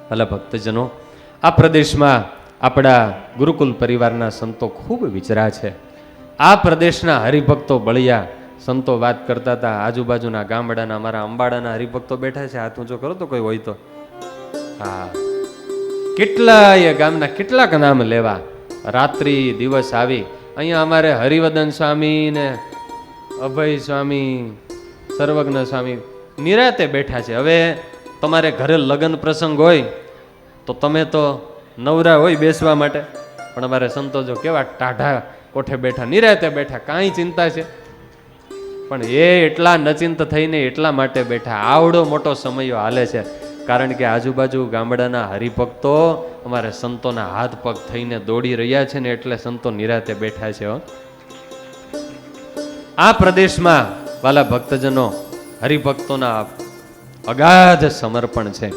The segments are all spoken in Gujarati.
ભલા ભક્તજનો, આ પ્રદેશમાં આપણા ગુરુકુલ પરિવારના સંતો ખૂબ વિચરા છે. આ પ્રદેશના હરિભક્તો બળિયા સંતો વાત કરતા હતા. આજુબાજુના ગામડાના અમારા અંબાડાના હરિભક્તો બેઠા છે. હાથ ઊંચો કરો તો કોઈ હોય તો. હા, કેટલાય ગામના કેટલાક નામ લેવા. રાત્રિ દિવસ આવી અહીંયા અમારે હરિવદન સ્વામી ને અભય સ્વામી, સર્વજ્ઞ સ્વામી નિરાતે બેઠા છે. હવે તમારે ઘરે લગ્ન પ્રસંગ હોય તો તમે તો નવરા હોય બેસવા માટે, પણ અમારે સંતો જો કેવા ટાઢા કોઠે બેઠા, નિરાતે બેઠા, કાંઈ ચિંતા છે? પણ એ એટલા નચિંત થઈને એટલા માટે બેઠા. આવડો મોટો સમયો હાલે છે કારણ કે આજુબાજુ ગામડાના હરિભક્તો અમારે સંતોના હાથ પગ થઈને દોડી રહ્યા છે ને એટલે સંતો નિરાતે બેઠા છે. આ પ્રદેશમાં વાલા ભક્તજનો હરિભક્તોના અગાધ સમર્પણ છે.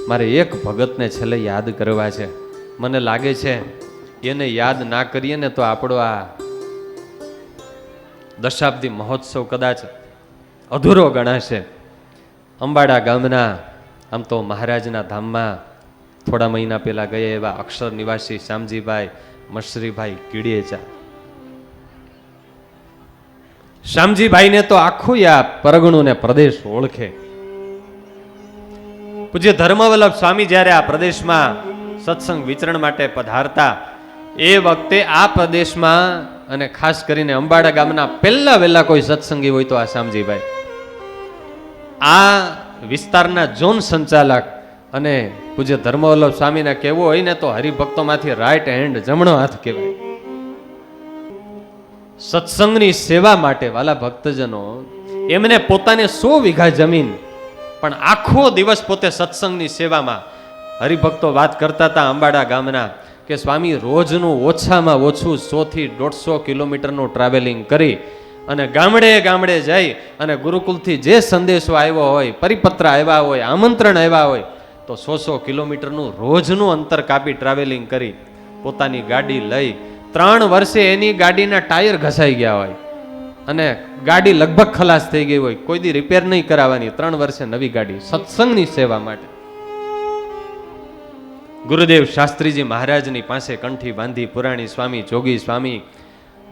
મારે એક ભગતને છેલ્લે યાદ કરવા છે. મને લાગે છે એને યાદ ના કરીએ ને તો આપણો આ દશાબ્દી મહોત્સવ કદાચ અધૂરો ગણાશે. અંબાડા ગામના આમ તો મહારાજના ધામમાં થોડા મહિના પહેલા ગયા એવા અક્ષર નિવાસી શ્યામજીભાઈ મશ્રીભાઈ કીડિયેચા. શ્યામજીભાઈને તો આખું આ પરગણું ને પ્રદેશ ઓળખે. પૂજ્ય ધર્મવલ્લભ સ્વામી જ્યારે આ પ્રદેશમાં સત્સંગ વિચરણ માટે પધારતા એ વખતે આ પ્રદેશમાં અને ખાસ કરીને અંબાડા ગામના પહેલા વહેલા કોઈ સત્સંગી હોય તો આ શ્યામજીભાઈ. આ વિસ્તારના ઝોન સંચાલક અને પૂજ્ય ધર્મવલ્લભ સ્વામીને કહેવું હોય ને તો હરિભક્તોમાંથી રાઈટ હેન્ડ, જમણો હાથ કહેવાય. સત્સંગની સેવા માટે વાલા ભક્તજનો એમને પોતાને 100 વીઘા જમીન, પણ આખો દિવસ પોતે સત્સંગની સેવામાં. હરિભક્તો વાત કરતા હતા અંબાડા ગામના કે સ્વામી રોજનું ઓછામાં ઓછું 100 થી 150 કિલોમીટરનું ટ્રાવેલિંગ કરી અને ગામડે ગામડે જઈ અને ગુરુકુલથી જે સંદેશો આવ્યો હોય, પરિપત્ર આવ્યા હોય, આમંત્રણ આવ્યા હોય તો 100 કિલોમીટરનું રોજનું અંતર કાપી ટ્રાવેલિંગ કરી પોતાની ગાડી લઈ 3 વર્ષે એની ગાડીના ટાયર ઘસાઈ ગયા હોય અને ગાડી લગભગ ખલાસ થઈ ગઈ હોય, કોઈ દી રિપેર નહીં કરાવવાની, 3 વર્ષે નવી ગાડી સત્સંગની સેવા માટે. ગુરુદેવ શાસ્ત્રીજી મહારાજની પાસે કંઠી બાંધી પુરાણી સ્વામી, જોગી સ્વામી,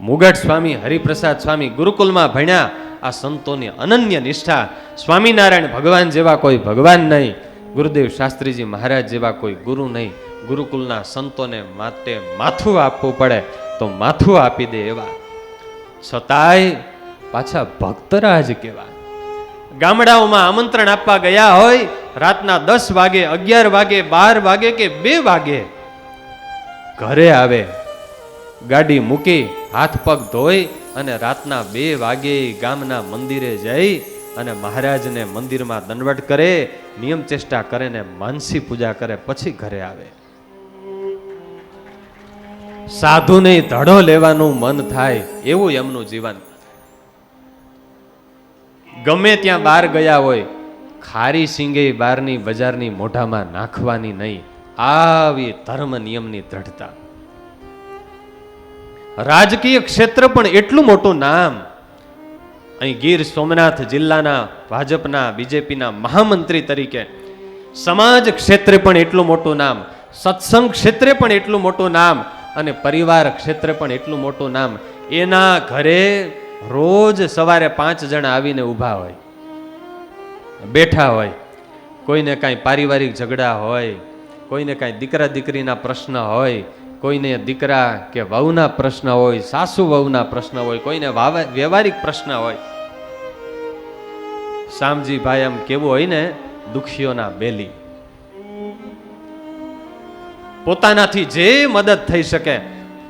મુગટ સ્વામી, હરિપ્રસાદ સ્વામી ગુરુકુલમાં ભણ્યા. આ સંતોની અનન્ય નિષ્ઠા. સ્વામિનારાયણ ભગવાન જેવા કોઈ ભગવાન નહીં, ગુરુદેવ શાસ્ત્રીજી મહારાજ જેવા કોઈ ગુરુ નહીં. ગુરુકુલના સંતોને માટે માથું આપવું પડે તો માથું આપી દે એવા, છતાંય પાછા ભક્તરાજ કેવા. ગામડાઓમાં આમંત્રણ આપવા ગયા હોય રાતના 10 વાગે, 11 વાગે, 12 વાગે કે 2 વાગે ઘરે આવે, ગાડી મૂકી હાથ પગ ધોઈ અને રાતના 2 વાગે ગામના મંદિરે જઈ અને મહારાજને મંદિરમાં દંડવટ કરે, નિયમ ચેષ્ટા કરે ને માનસી પૂજા કરે, પછી ઘરે આવે. સાધુને ધડો લેવાનું મન થાય એવું એમનું જીવન. ગમે ત્યાં બહાર ગયા હોય ખારી સિંગે બહારની બજારની મોઢામાં નાખવાની નહીં, આવી ધર્મ નિયમની દ્રઢતા. રાજકીય ક્ષેત્ર પણ એટલું મોટું નામ. અહીં ગીર સોમનાથ જિલ્લાના ભાજપના બીજેપીના મહામંત્રી તરીકે, સમાજ ક્ષેત્રે પણ એટલું મોટું નામ, સત્સંગ ક્ષેત્રે પણ એટલું મોટું નામ અને પરિવાર ક્ષેત્રે પણ એટલું મોટું નામ. એના ઘરે રોજ સવારે 5 જણા આવીને ઊભા હોય, બેઠા હોય. કોઈને કાંઈ પારિવારિક ઝઘડા હોય, કોઈને કાંઈ દીકરા દીકરીના પ્રશ્ન હોય, કોઈને દીકરા કે વહુના પ્રશ્ન હોય, સાસુ વહુના પ્રશ્ન હોય, કોઈને વ્યવહારિક પ્રશ્ન હોય. શામજીભાઈ એમ કેવું હોય ને, દુખીઓના બેલી. પોતાનાથી જે મદદ થઈ શકે.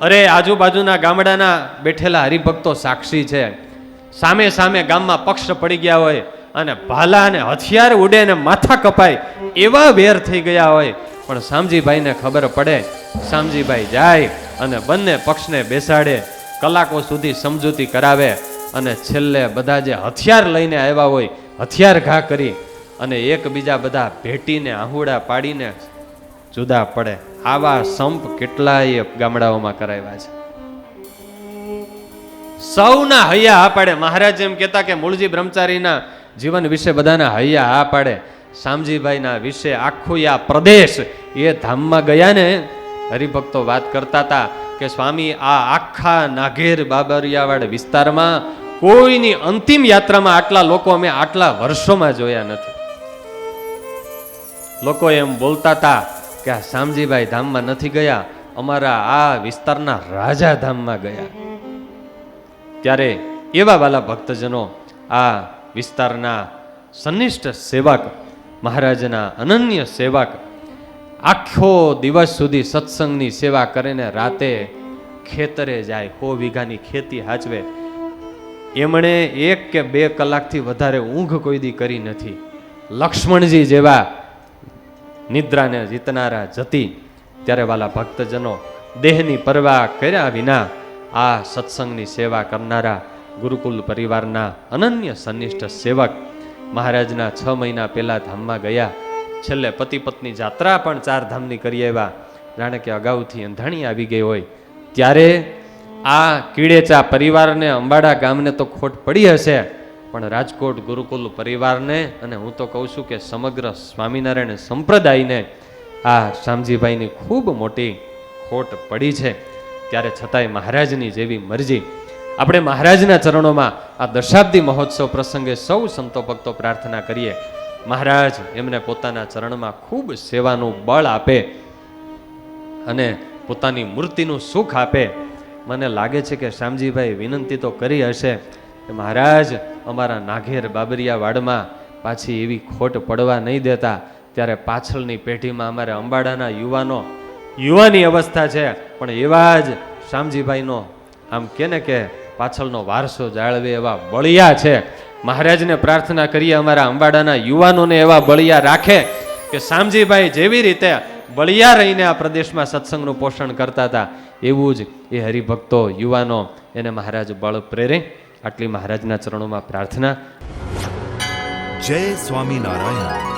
અરે આજુબાજુના ગામડાના બેઠેલા હરિભક્તો સાક્ષી છે. સામે સામે ગામમાં પક્ષ પડી ગયા હોય અને ભાલા અને હથિયાર ઉડે ને માથા કપાય એવા વેર થઈ ગયા હોય, પણ શામજીભાઈને ખબર પડે. શામજીભાઈ જાય અને બંને પક્ષને બેસાડે, કલાકો સુધી સમજૂતી કરાવે અને છેલ્લે બધા જે હથિયાર લઈને આવ્યા હોય હથિયાર ઘા કરી અને એકબીજા બધા ભેટીને આહુડા પાડીને જુદા પડે. આવા સંપ કેટલાય ગામડાઓમાં કરાવ્યા છે. સૌના હૈયા હા પાડે. મહારાજ એમ કહેતા કે મૂળજી બ્રહ્મચારીના જીવન વિશે બધાના હૈયા હા પાડે. શામજીભાઈના વિશે આખું આ પ્રદેશ એ ધામમાં ગયા ને, હરિભક્તો વાત કરતા હતા કે સ્વામી આ આખા નાઘેર બાબરિયાવાડ વિસ્તારમાં કોઈની અંતિમ યાત્રામાં આટલા લોકો અમે આટલા વર્ષોમાં જોયા નથી. લોકો એમ બોલતા હતા કે આ શામજીભાઈ ધામમાં નથી ગયા, અમારા આ વિસ્તારના રાજા ધામમાં ગયા. ત્યારે એવા વાલા ભક્તજનો, આ વિસ્તારના સનિષ્ઠ સેવક, મહારાજના અનન્ય સેવક, આખો દિવસ સુધી સત્સંગની સેવા કરીને રાતે ખેતરે જાય, 100 વીઘાની ખેતી હાચવે. એમણે 1 કે 2 કલાકથી વધારે ઊંઘ કોઈ દી કરી નથી. લક્ષ્મણજી જેવા નિદ્રાને જીતનારા જતી. ત્યારે વાલા ભક્તજનો, દેહની પરવા કર્યા વિના આ સત્સંગની સેવા કરનારા ગુરુકુલ પરિવારના અનન્ય સનિષ્ઠ સેવક મહારાજના 6 મહિના પહેલા ધામમાં ગયા. છેલ્લે પતિ પત્ની જાત્રા પણ 4 ધામની કરી આવ્યા. જાણે કે અગાઉથી અંધાણી આવી ગઈ હોય. ત્યારે આ કીડેચા પરિવારને, અંબાડા ગામને તો ખોટ પડી હશે, પણ રાજકોટ ગુરુકુલ પરિવારને, અને હું તો કહું છું કે સમગ્ર સ્વામિનારાયણ સંપ્રદાયને આ શામજીભાઈની ખૂબ મોટી ખોટ પડી છે. ત્યારે છતાંય મહારાજની જેવી મરજી. આપણે મહારાજના ચરણોમાં આ દશાબ્દી મહોત્સવ પ્રસંગે સૌ સંતો ભક્તો પ્રાર્થના કરીએ, મહારાજ એમને પોતાના ચરણમાં ખૂબ સેવાનું બળ આપે અને પોતાની મૂર્તિનું સુખ આપે. મને લાગે છે કે શામજીભાઈ વિનંતી તો કરી હશે કે મહારાજ અમારા નાઘેર બાબરિયા વાડમાં પાછી એવી ખોટ પડવા નહીં દેતા. ત્યારે પાછળની પેઢીમાં અમારે અંબાડાના યુવાની અવસ્થા છે, પણ એવા જ શામજીભાઈનો આમ કે પાછળનો વારસો જાળવે એવા બળિયા છે. મહારાજને પ્રાર્થના કરીએ અમારા અંબાડાના યુવાનોને એવા બળિયા રાખે કે શામજીભાઈ જેવી રીતે બળિયા રહીને આ પ્રદેશમાં સત્સંગનું પોષણ કરતા હતા, એવું જ એ હરિભક્તો યુવાનો એને મહારાજ બળ પ્રેરે. આટલી મહારાજના ચરણોમાં પ્રાર્થના. જય સ્વામિનારાયણ.